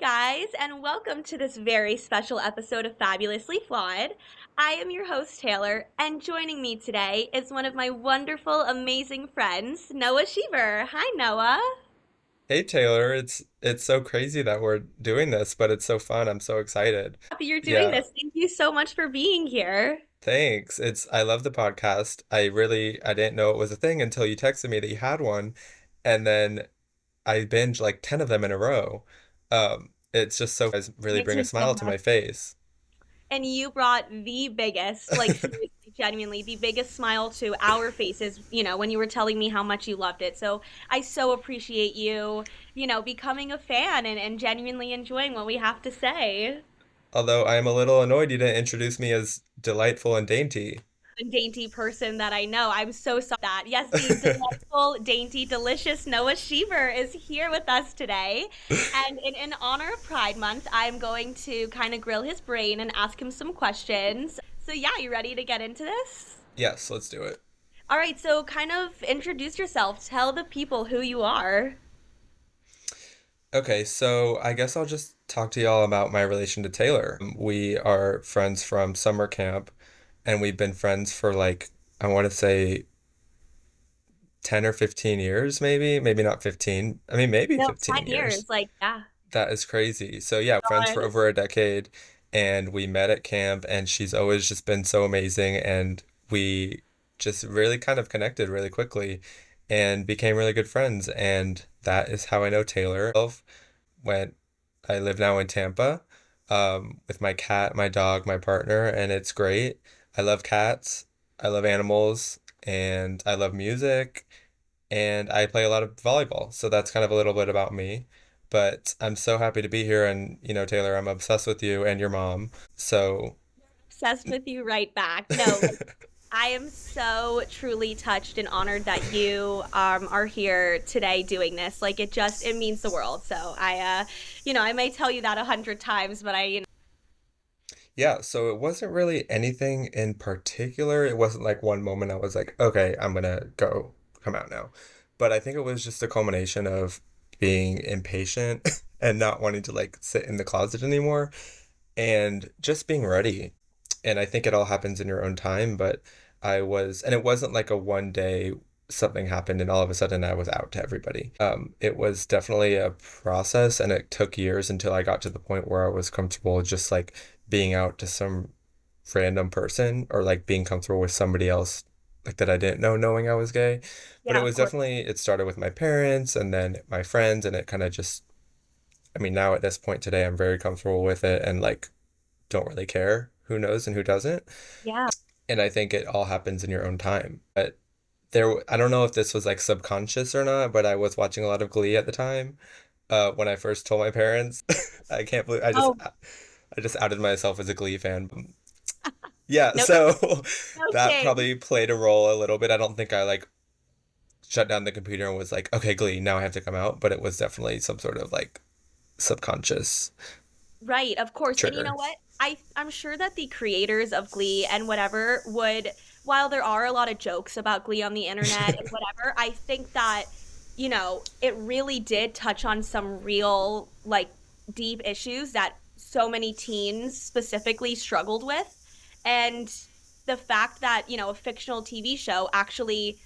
guys, and welcome to this very special episode of Fabulously Flawed. I am your host, Taylor, and joining me today is one of my wonderful, amazing friends, Noah Shever. Hi, Noah. Hey Taylor, it's so crazy that we're doing this, but it's so fun. I'm so excited. Happy you're doing Yeah, this. Thank you so much for being here. thanks. I love the podcast. I didn't know it was a thing until you texted me that you had one, and then I binged like 10 of them in a row. It's just so guys really Makes bring a me so smile to happy. my face. And you brought the biggest, like seriously, genuinely, the biggest smile to our faces, when you were telling me how much you loved it. So I so appreciate you, becoming a fan and genuinely enjoying what we have to say. Although I am a little annoyed you didn't introduce me as delightful and dainty. Dainty person that I know. I'm so sorry that. Yes, the delightful, dainty, delicious Noah Shever is here with us today. And in honor of Pride Month, I'm going to kind of grill his brain and ask him some questions. So, yeah, you ready to get into this? Yes, let's do it. All right, so kind of introduce yourself. Tell the people who you are. Okay, so I guess I'll just talk to y'all about my relation to Taylor. We are friends from summer camp, and we've been friends for like, I want to say 10 or 15 years, maybe not 15. I mean, maybe No, 15 10 years. years. Like, yeah. That is crazy. So, yeah, friends God. for over a decade, and we met at camp, and she's always just been so amazing, and we just really kind of connected really quickly and became really good friends, and that is how I know Taylor. Went I live now in Tampa, with my cat, my dog, my partner, and it's great. I love cats, I love animals, and I love music, and I play a lot of volleyball. So that's kind of a little bit about me. But I'm so happy to be here, and Taylor, I'm obsessed with you and your mom. So, Obsessed with you right back. No, I am so truly touched and honored that you are here today doing this. Like it means the world. So I may tell you that 100 times, but yeah, so it wasn't really anything in particular. It wasn't like one moment I was like, okay, I'm gonna go come out now. But I think it was just a culmination of being impatient and not wanting to like sit in the closet anymore and just being ready. And I think it all happens in your own time, but and it wasn't like a one day something happened and all of a sudden I was out to everybody. It was definitely a process and it took years until I got to the point where I was comfortable just like being out to some random person or like being comfortable with somebody else like that I didn't know knowing I was gay. But yeah, of course. it started with my parents and then my friends and it kind of just I mean now at this point today I'm very comfortable with it and like don't really care who knows and who doesn't. Yeah. And I think it all happens in your own time. But I don't know if this was like subconscious or not, but I was watching a lot of Glee at the time. When I first told my parents, I can't believe Oh, I just outed myself as a Glee fan. Yeah, no, so no that shame. probably played a role a little bit. I don't think I like shut down the computer and was like, okay, Glee, now I have to come out, but it was definitely some sort of like subconscious Right, of course. And you know trigger. what? I'm sure that the creators of Glee and whatever would, while there are a lot of jokes about Glee on the internet and whatever, I think that, it really did touch on some real, like, deep issues that so many teens specifically struggled with. And the fact that, a fictional TV show actually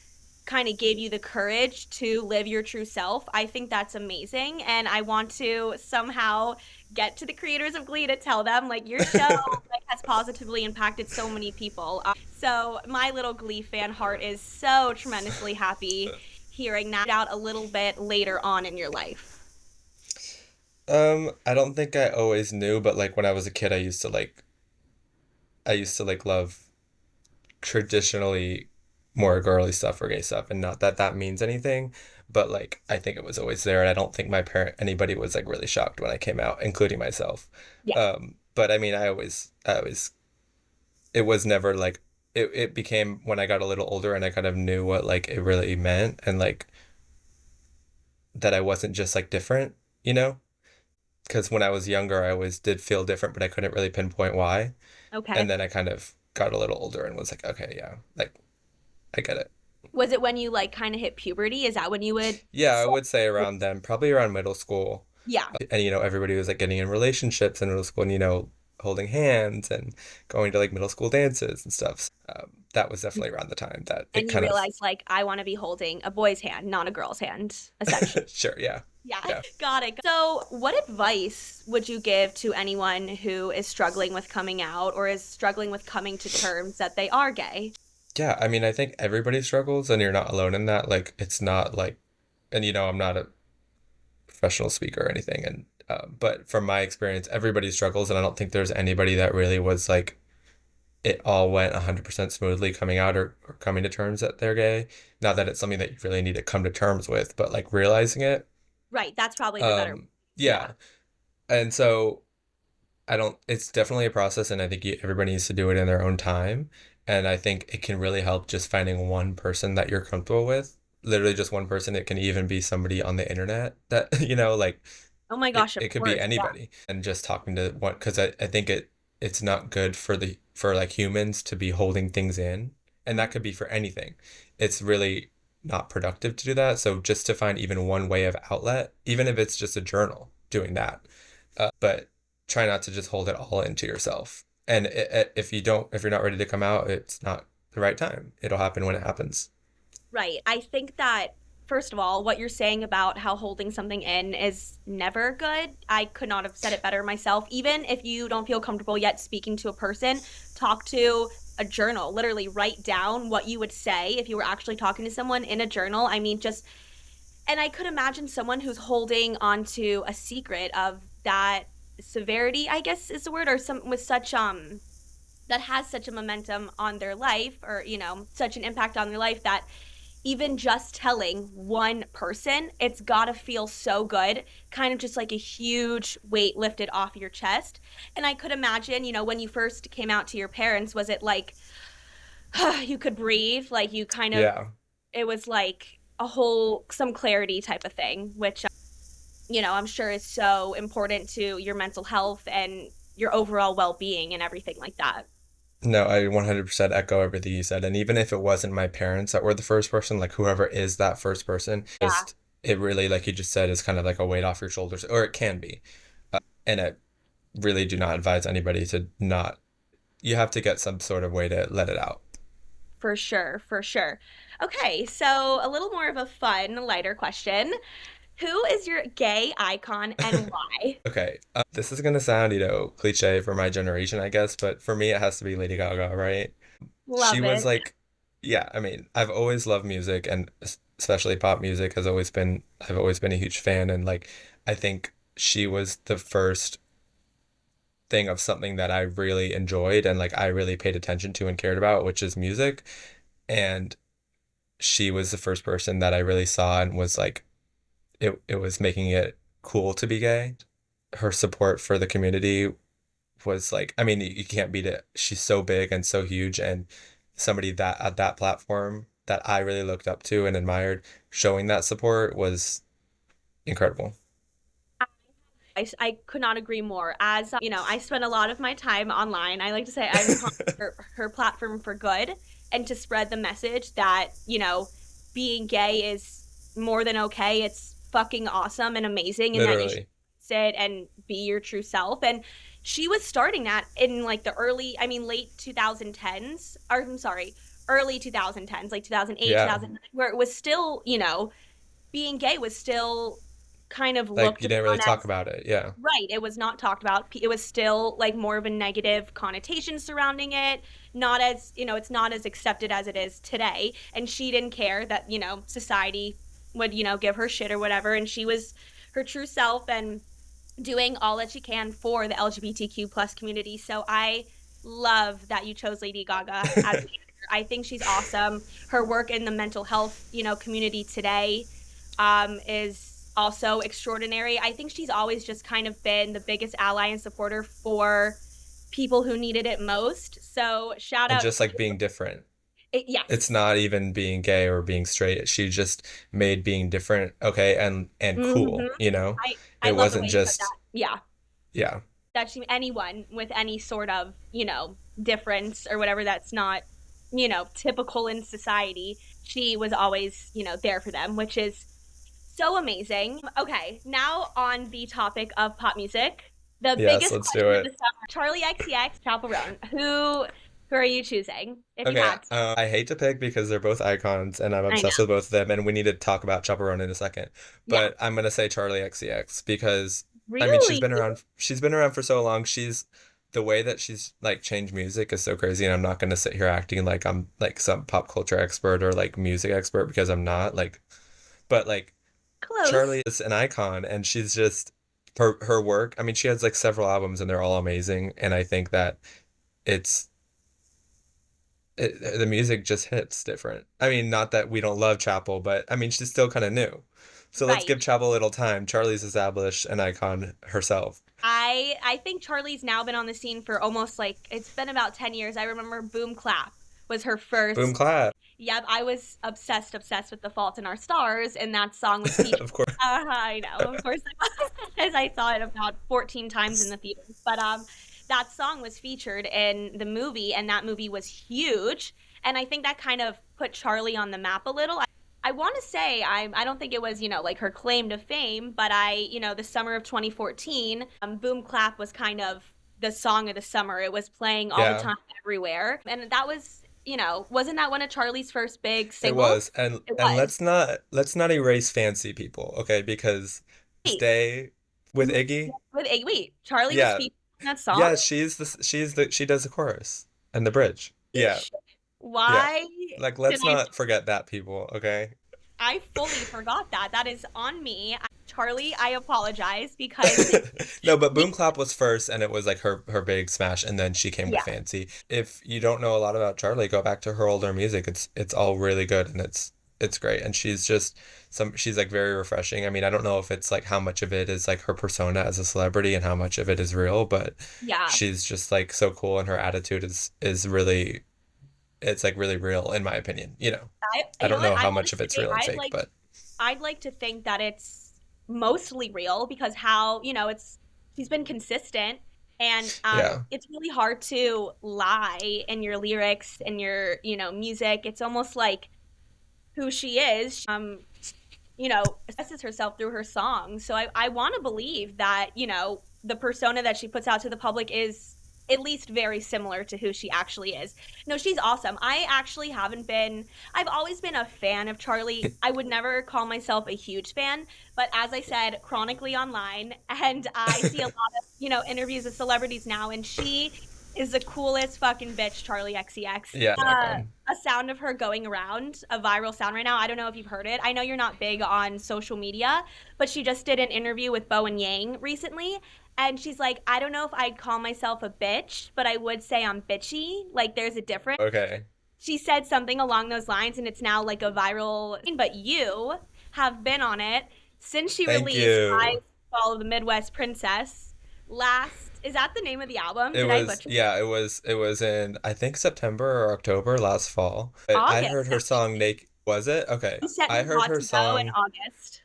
kind of gave you the courage to live your true self. I think that's amazing. And I want to somehow get to the creators of Glee to tell them, like, your show like has positively impacted so many people. So my little Glee fan heart is so tremendously happy hearing that out a little bit later on in your life. I don't think I always knew, but like when I was a kid, I used to like love traditionally more girly stuff or gay stuff, and not that that means anything, but like I think it was always there, and I don't think my parent anybody was like really shocked when I came out, including myself. Yeah. But I mean, it was never like it became when I got a little older and I kind of knew what like it really meant and like that I wasn't just like different, you know? Because when I was younger, I always did feel different, but I couldn't really pinpoint why. And Okay. then I kind of got a little older and was like, okay, yeah, like I get it. Was it when you like kind of hit puberty? Is that when you would Yeah, I start? would say around then, probably around middle school. Yeah. And everybody was like getting in relationships in middle school and holding hands and going to like middle school dances and stuff. That was definitely around the time that it And you kind of realize, like, I want to be holding a boy's hand, not a girl's hand, essentially. sure, yeah. Yeah, Yeah. got it. So, what advice would you give to anyone who is struggling with coming out or is struggling with coming to terms that they are gay? Yeah, I mean, I think everybody struggles and you're not alone in that. Like it's not like and I'm not a professional speaker or anything and but from my experience everybody struggles and I don't think there's anybody that really was like it all went 100% smoothly coming out or coming to terms that they're gay. Not that it's something that you really need to come to terms with, but like realizing it. Right, that's probably the better. Um, Yeah, yeah. And so I don't, it's definitely a process, and I think everybody needs to do it in their own time. And I think it can really help just finding one person that you're comfortable with. Literally just one person. It can even be somebody on the internet that, like oh my it, gosh, of it could be course. Yeah. anybody. And just talking to one, because I think it's not good for like humans to be holding things in. And that Mhm. could be for anything. It's really not productive to do that. So just to find even one way of outlet, even if it's just a journal, doing that. But try not to just hold it all into yourself. And if you're not ready to come out, it's not the right time. It'll happen when it happens. Right. I think that, first of all, what you're saying about how holding something in is never good. I could not have said it better myself. Even if you don't feel comfortable yet speaking to a person, talk to a journal. Literally write down what you would say if you were actually talking to someone in a journal. I mean, just, and I could imagine someone who's holding onto a secret of that severity, I guess is the word, or some with such that has such a momentum on their life, or such an impact on their life, that even just telling one person, it's got to feel so good, kind of just like a huge weight lifted off your chest. And I could imagine, when you first came out to your parents, was it like you could breathe, like you kind of, Yeah. it was like a whole, some clarity type of thing, which, I'm sure is so important to your mental health and your overall well being and everything like that. No, I 100% echo everything you said. And even if it wasn't my parents that were the first person, like whoever is that first person, Yeah, just it really, like you just said, is kind of like a weight off your shoulders, or it can be. And I really do not advise anybody to not, you have to get some sort of way to let it out. for sure, for sure. Okay, so a little more of a fun, lighter question. Who is your gay icon and why? Okay, this is gonna sound, cliche for my generation, I guess, but for me, it has to be Lady Gaga, right? She Love was it. like, yeah, I mean, I've always loved music, and especially pop music I've always been a huge fan, and like, I think she was the first thing of something that I really enjoyed and like I really paid attention to and cared about, which is music. And she was the first person that I really saw and was like, it was making it cool to be gay. Her support for the community was like, I mean, you can't beat it. She's so big and so huge, and somebody that at that platform that I really looked up to and admired, showing that support was incredible. I could not agree more. As I spend a lot of my time online. I like to say I'm her platform for good and to spread the message that, being gay is more than okay. It's fucking awesome and amazing, and that you should Literally. sit and be your true self. And she was starting that in like the early, I mean, late 2010s, or I'm sorry, early 2010s, like 2008, Yeah. 2009, where it was still, being gay was still kind of Like looked you didn't really upon talk as about it. Yeah. right. It was not talked about. It was still like more of a negative connotation surrounding it. Not as, it's not as accepted as it is today. And she didn't care that, society would, give her shit or whatever. And she was her true self and doing all that she can for the LGBTQ plus community. So I love that you chose Lady Gaga as an answer. I think she's awesome. Her work in the mental health, community today is also extraordinary. I think she's always just kind of been the biggest ally and supporter for people who needed it most. So shout And out just like being different. it, It's yes. not even being gay or being straight. She just made being different okay and Hmm. cool, you know? I It love the wasn't way you said just that. Yeah. yeah. That she, anyone with any sort of, difference or whatever that's not, typical in society, she was always, there for them, which is So amazing. Okay, now on the topic of pop music, the Yes, biggest let's do question of it. the summer: Charlie XCX, Chaperone. Who are you choosing if you Okay, had to? I hate to pick because they're both icons and I'm I obsessed with know. both of them, and we need to talk about Chaperone in a second. Yeah. But I'm gonna say Charlie XCX because I mean Really? she's been around for so long. She's the way that she's like changed music is so crazy, and I'm not gonna sit here acting like I'm like some pop culture expert or like music expert because I'm not. Like, but like Close. Charlie is an icon, and she's just her work. I mean, she has like several albums, and they're all amazing, and I think that it's the music just hits different. I mean, not that we don't love Chapel, but I mean, she's still kind of new. So let's Right. give Chapel a little time. Charlie's established an icon herself. I think Charlie's now been on the scene for almost like it's been about 10 years. I remember Boom Clap was her Boom first. clap. Yep, I was obsessed with The Fault in Our Stars, and that song was featured. Of course. I know, of course, I was, as I saw it about 14 times in the theaters. But that song was featured in the movie, and that movie was huge. And I think that kind of put Charlie on the map a little. I want to say I don't think it was like her claim to fame, but the summer of 2014, Boom Clap was kind of the song of the summer. It was playing all the Yeah, time everywhere, and that was wasn't that one of Charlie's first big it singles? was. And It and was. let's not erase fancy people, okay? Because this Wait, day with Iggy, wait, Charlie was yeah. featured in that song? Yeah, she does the chorus and the bridge. Yeah. Yeah. Why Like did let's I not forget that people, okay? I fully forgot that. That is on me. Charlie, I apologize because No, but Boom Clap was first, and it was like her big smash, and then she came with yeah, Fancy. If you don't know a lot about Charlie, go back to her older music. It's all really good, and it's great. And she's just she's like very refreshing. I mean, I don't know if it's like how much of it is like her persona as a celebrity and how much of it is real, but yeah. she's just like so cool, and her attitude is really it's like really real in my opinion. I You know don't what? know I how want much to of it's say real and fake, but I'd like to think that it's mostly real because how, it's she's been consistent and yeah. it's really hard to lie in your lyrics and your, music. It's almost like who she is. Expresses herself through her songs. So I want to believe that, the persona that she puts out to the public is at least very similar to who she actually is. No, she's awesome. I've always been a fan of Charlie. I would never call myself a huge fan, but as I said, chronically online, and I see a lot of, interviews with celebrities now, and she is the coolest fucking bitch, Charlie XCX. Yeah, an icon. A sound of her going around, a viral sound right now. I don't know if you've heard it. I know you're not big on social media, but she just did an interview with Bo and Yang recently. And she's like, I don't know if I'd call myself a bitch, but I would say I'm bitchy. Like, there's a difference. Okay. She said something along those lines, and it's now like a viral. But you have been on it since she Thank released I you. Follow the Midwest Princess last. Is that the name of the album? It Did I was, butcher yeah, it was in I think September or October last fall. I heard August, her song actually? Naked. Was it? Okay. You sent I me heard Hot her to Go in song. August.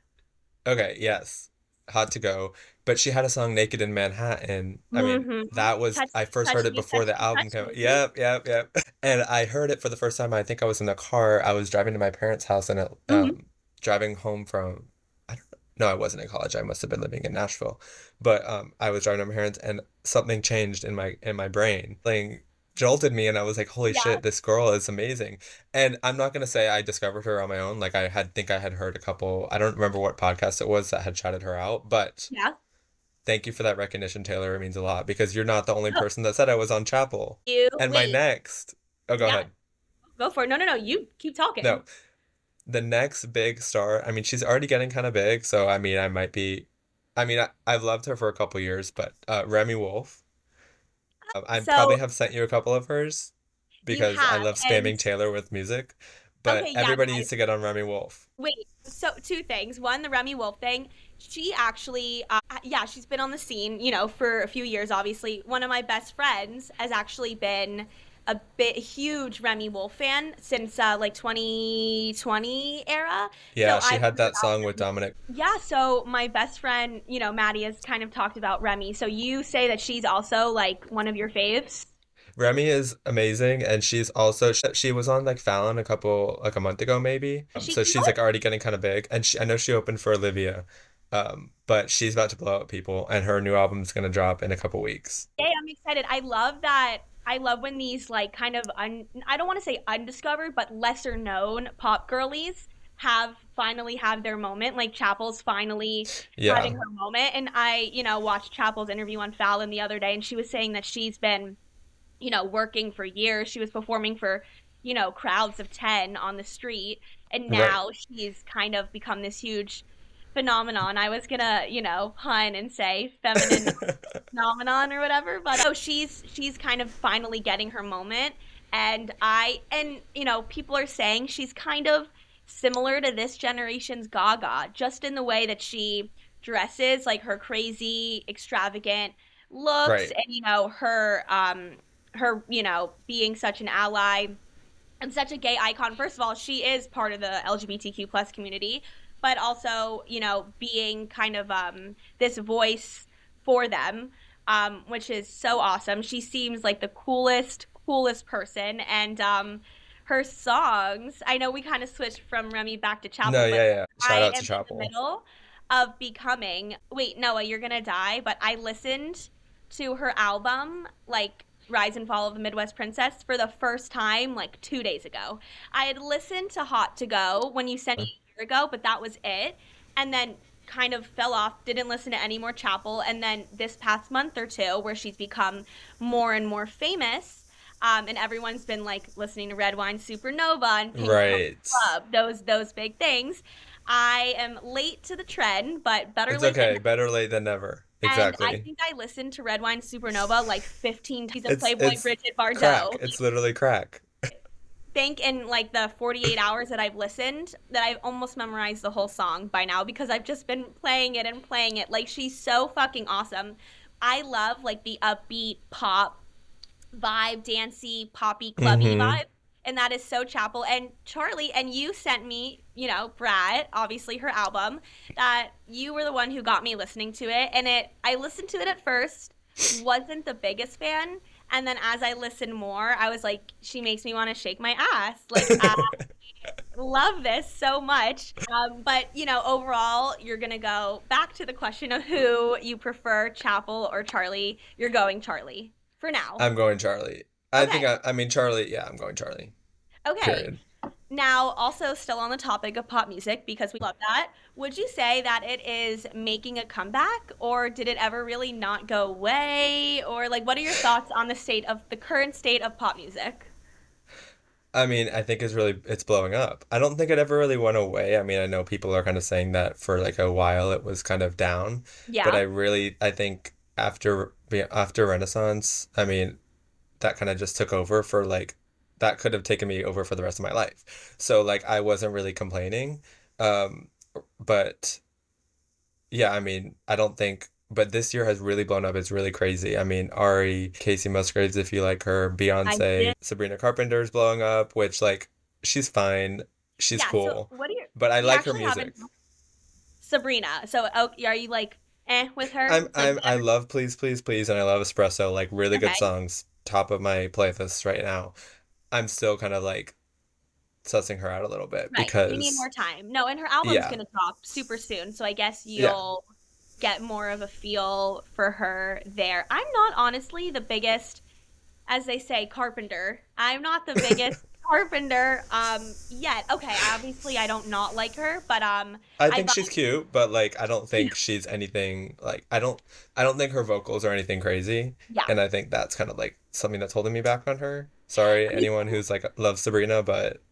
Okay, yes. Hot to Go. But she had a song Naked in Manhattan. I mean, Mm-hmm. that was I first heard it before the album Touch came out. me. Yep, yep, yep. And I heard it for the first time. I think I was in the car. I was driving to my parents' house and Hmm. driving home from I don't know. No, I wasn't in college. I must have been living in Nashville. But I was driving to my parents and something changed in my brain. Something jolted me and I was like, "Holy Yeah, shit, this girl is amazing." And I'm not gonna say I discovered her on my own. Like I had heard a couple. I don't remember what podcast it was that had shouted her out, but yeah. thank you for that recognition, Taylor. It means a lot because you're not the only person that said I was on Chapel. You And my wait. next, oh, go Yeah, ahead. go for it. No, no, no. You keep talking. No, the next big star. I mean, she's already getting kind of big, so I mean, I might be. I mean, I've loved her for a couple years, but Remy Wolf. I probably So have sent you a couple of hers you because I have, love and spamming Taylor with music, but okay, yeah, everybody guys. needs to get on Remy Wolf. Wait. So two things. One, the Remy Wolf thing. She actually, yeah, she's been on the scene, for a few years. Obviously, one of my best friends has actually been a bit huge Remy Wolf fan since like 2020 era. So Yeah, she I've had heard that about song with them. Dominic. Yeah, so my best friend, Maddie has kind of talked about Remy. So you say that she's also like one of your faves? Remy is amazing, and she's also she was on like Fallon like a month ago maybe. Is she So she's cute? like already getting kind of big, and I know she opened for Olivia, but she's about to blow up people, and her new album's gonna drop in a couple weeks. Hey, I'm excited. I love that. I love when these like kind of I don't want to say undiscovered, but lesser known pop girlies have finally had their moment. Like Chapel's finally having Yeah, her moment. And I, watched Chapel's interview on Fallon the other day, and she was saying that she's been, working for years. She was performing for, crowds of 10 on the street, and right. now she's kind of become this huge phenomenon. I was gonna, pun and say feminine phenomenon or whatever, but oh, she's kind of finally getting her moment. And people are saying she's kind of similar to this generation's Gaga, just in the way that she dresses, like her crazy extravagant looks, Right, and her being such an ally and such a gay icon. First of all, she is part of the LGBTQ plus community, but also, being kind of this voice for them, which is so awesome. She seems like the coolest person. And her songs, I know we kind of switched from Remy back to no, Chapel, but yeah, yeah, shout I out to am in the Chapel. middle of becoming, wait, Noah, you're gonna die, but I listened to her album, like Rise and Fall of the Midwest Princess, for the first time like 2 days ago. I had listened to Hot to Go when you sent me a year ago, but that was it. And then kind of fell off, didn't listen to any more Chapel. And then this past month or two, where she's become more and more famous, and everyone's been like listening to Red Wine Supernova and Pink Pony Right. Club, those big things. I am late to the trend, but better It's late than okay. never. Better late than never. And I Exactly. think I listened to Red Wine Supernova like 15 times of It's Playboy it's Bridget crack. Bardot. It's literally crack. Think in like the 48 hours that I've listened that I've almost memorized the whole song by now because I've just been playing it and playing it. Like she's so fucking awesome. I love like the upbeat pop vibe, dancey, poppy, clubby Mm-hmm. vibe. And that is so Chapel. And Charlie, and you sent me, Brat, obviously her album, that you were the one who got me listening to it. And I listened to it at first, wasn't the biggest fan. And then as I listened more, I was like, she makes me want to shake my ass. Like, I love this so much. But, overall, you're going to go back to the question of who you prefer, Chapel or Charlie. You're going Charlie for now. I'm going Charlie. Okay. I mean Charlie. Yeah, I'm going Charlie. Okay. Period. Now, also still on the topic of pop music, because we love that, would you say that it is making a comeback, or did it ever really not go away? Or like, what are your thoughts on the current state of pop music? I mean, I think it's blowing up. I don't think it ever really went away. I mean, I know people are kind of saying that for like a while it was kind of down, but Yeah, I think after Renaissance, I mean, that kind of just took over for like that could have taken me over for the rest of my life. So like I wasn't really complaining. Um, but yeah, I mean, I don't think, but this year has really blown up. It's really crazy. I mean, Ari, Casey Musgraves, if you like her, I Beyonce, did. Sabrina Carpenter's blowing up, which like she's fine, she's Yeah. So, cool, what are your? but I We like her actually music. haven't Sabrina. So, oh, are you like with her? Like I whatever. love Please Please Please and I love Espresso, like really good Okay. songs, top of my playlist right now. I'm still kind of like sussing her out a little bit Right. You need because more time. No, and her album's yeah, gonna drop super soon, so I guess yeah. you'll get more of a feel for her there. I'm not honestly the biggest, as they say, carpenter. I'm not the biggest carpenter yet. Okay, obviously I don't not like her, but I I think thought she's cute, but like I don't think she's anything like I don't think her vocals are anything crazy, yeah. and I think that's kind of like something that's holding me back on her. Sorry, anyone who's like loves Sabrina, but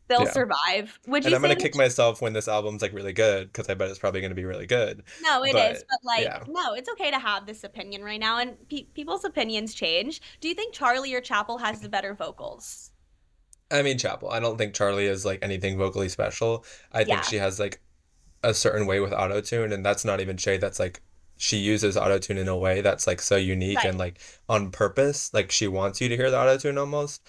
They'll yeah. survive. Would And you I'm say gonna that kick myself when this album's like really good because I bet it's probably gonna be really good. no, it is, But but like, yeah, no, it's okay to have this opinion right now, and people's opinions change. Do you think Charlie or Chapel has the better vocals? I mean Chapel. I don't think Charlie is like anything vocally special. I think Yeah, she has like a certain way with autotune, and that's not even shade. That's like she uses autotune in a way that's like so unique right. and like on purpose. Like she wants you to hear the autotune almost.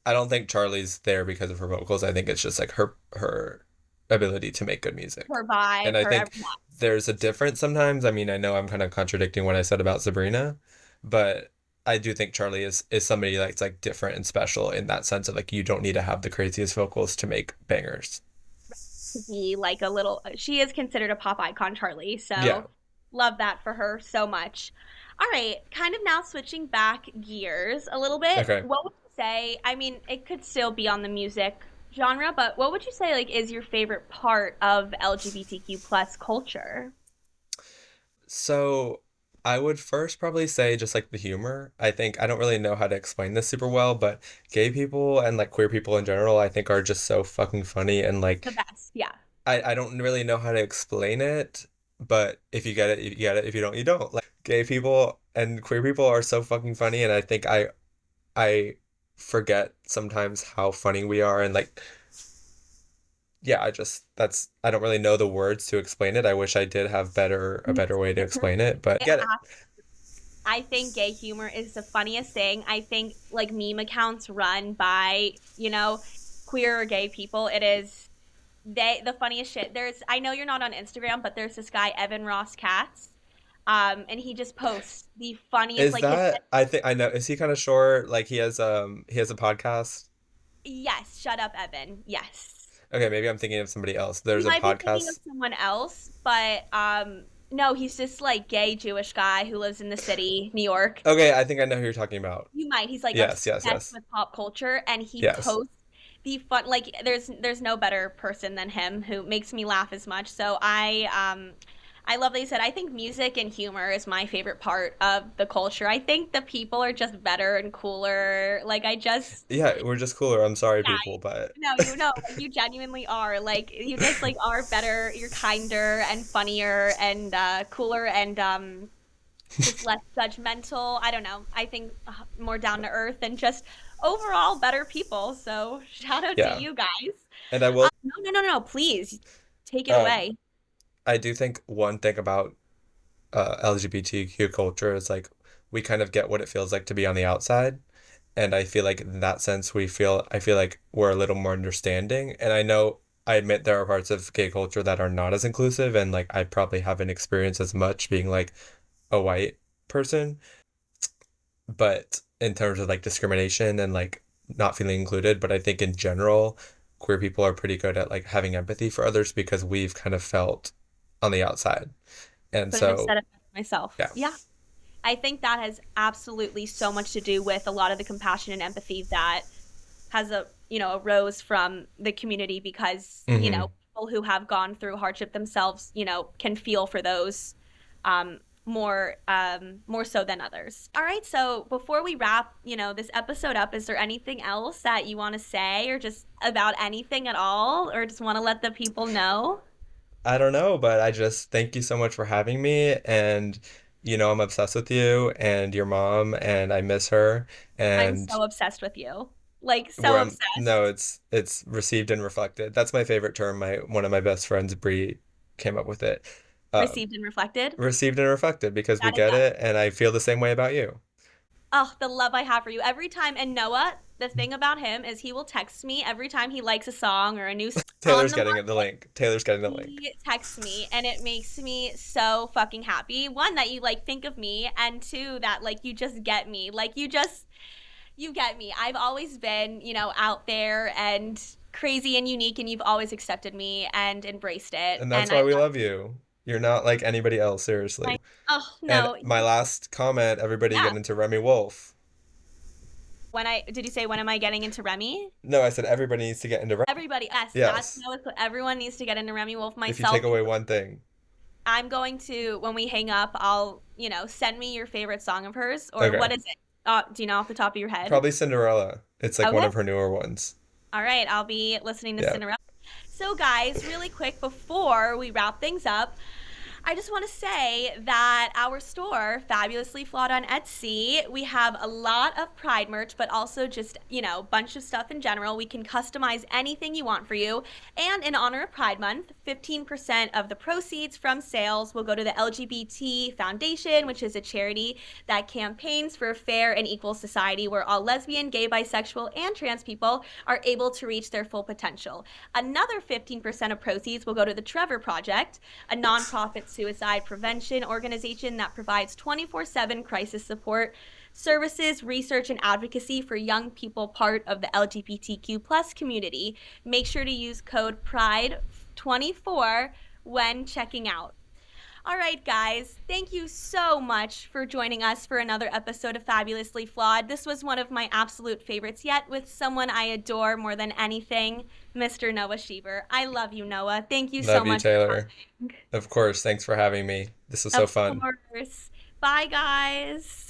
I don't think Charlie's there because of her vocals. I think it's just like her ability to make good music. Her And vibe, I her think everything. there's a difference sometimes. I mean, I know I'm kind of contradicting what I said about Sabrina, but I do think Charlie is somebody that's like different and special in that sense of like you don't need to have the craziest vocals to make bangers. To be like a little, she is considered a pop icon, Charlie. Yeah. So love that for her so much. All right, kind of now switching back gears a little bit. Okay. What would you say? I mean, it could still be on the music genre, but what would you say like is your favorite part of LGBTQ plus culture? So I would first probably say just like the humor. I think I don't really know how to explain this super well, but gay people and like queer people in general, I think are just so fucking funny and like The best, yeah. I don't really know how to explain it, but if you get it, you get it. If you don't, you don't. Like gay people and queer people are so fucking funny, and I think I forget sometimes how funny we are, and like yeah, I just that's I don't really know the words to explain it. I wish I did have a better way to explain it, but get it. I think gay humor is the funniest thing. I think like meme accounts run by, queer or gay people, it is the funniest shit. I know you're not on Instagram, but there's this guy, Evan Ross Katz. And he just posts the funniest Is like his that I think I know. Is he kind of short? Like he has a podcast. yes, shut up, Evan. Yes. Okay, maybe I'm thinking of somebody else. You There's a might be thinking of podcast. someone else, but no, he's just like gay Jewish guy who lives in the city, New York. Okay, I think I know who you're talking about. You might. He's like Yes, yes, obsessed yes. with pop culture, and he Yes. posts the fun. Like, there's no better person than him who makes me laugh as much. So I love that you said. I think music and humor is my favorite part of the culture. I think the people are just better and cooler. Like, I just Yeah, we're just cooler. I'm sorry, yeah, people, but no, like, you genuinely are. Like, you just like are better. You're kinder and funnier and cooler and just less judgmental. I don't know. I think more down to earth and just overall better people. So shout out to yeah. you guys. And I will No, no, no, no. Please take it um away. I do think one thing about LGBTQ culture is like we kind of get what it feels like to be on the outside. And I feel like in that sense I feel like we're a little more understanding. And I know I admit there are parts of gay culture that are not as inclusive and like I probably haven't experienced as much being like a white person. But in terms of like discrimination and like not feeling included, but I think in general, queer people are pretty good at like having empathy for others because we've kind of felt on the outside. And But so, instead of myself. yeah. Yeah. I think that has absolutely so much to do with a lot of the compassion and empathy that has arose from the community because, Hmm. people who have gone through hardship themselves, can feel for those more so than others. All right, so before we wrap, this episode up, is there anything else that you want to say or just about anything at all or just want to let the people know? I don't know, but I just thank you so much for having me. And, I'm obsessed with you and your mom, and I miss her. I'm And so obsessed with you. Like so no, obsessed. it's received and reflected. That's my favorite term. My one of my best friends, Bree, came up with it. Um, Received and reflected. received and reflected because we That is get us. it, and I feel the same way about you. Oh, the love I have for you. Every time, and Noah, the thing about him is he will text me every time he likes a song or a new song on Taylor's the getting it, the market. link. Taylor's getting the link. He texts me and it makes me so fucking happy. One, that you like think of me, and two, that like you just get me. Like you get me. I've always been, out there and crazy and unique, and you've always accepted me and embraced it. And that's And I why we love love you. You're not like anybody else, seriously. my oh And no, my last comment, everybody yeah. get into Remy Wolf. When I did you say when am I getting into Remy? No, I said everybody needs to get into Remy. Everybody, yes, that's Yes. what everyone needs to get into Remy Wolf. If you Myself, take away one thing. I'm going to when we hang up, I'll send me your favorite song of hers or Okay. what is it? Do you know off the top of your head? Probably Cinderella. It's like one Okay. of her newer ones. All right, I'll be listening to Yeah. Cinderella. So, guys, really quick before we wrap things up, I just want to say that our store, Fabulously Flawed on Etsy, we have a lot of Pride merch, but also just, a bunch of stuff in general. We can customize anything you want for you. And in honor of Pride Month, 15% of the proceeds from sales will go to the LGBT Foundation, which is a charity that campaigns for a fair and equal society where all lesbian, gay, bisexual, and trans people are able to reach their full potential. Another 15% of proceeds will go to the Trevor Project, a nonprofit suicide prevention organization that provides 24/7 crisis support services, research, and advocacy for young people part of the LGBTQ plus community. Make sure to use code PRIDE24 when checking out. All right, guys, thank you so much for joining us for another episode of Fabulously Flawed. This was one of my absolute favorites yet, with someone I adore more than anything, Mr. Noah Shever. I love you, Noah. Thank you so Love you, much for Taylor. coming. Of course. Thanks for having me. This was so Of fun. course. Bye, guys.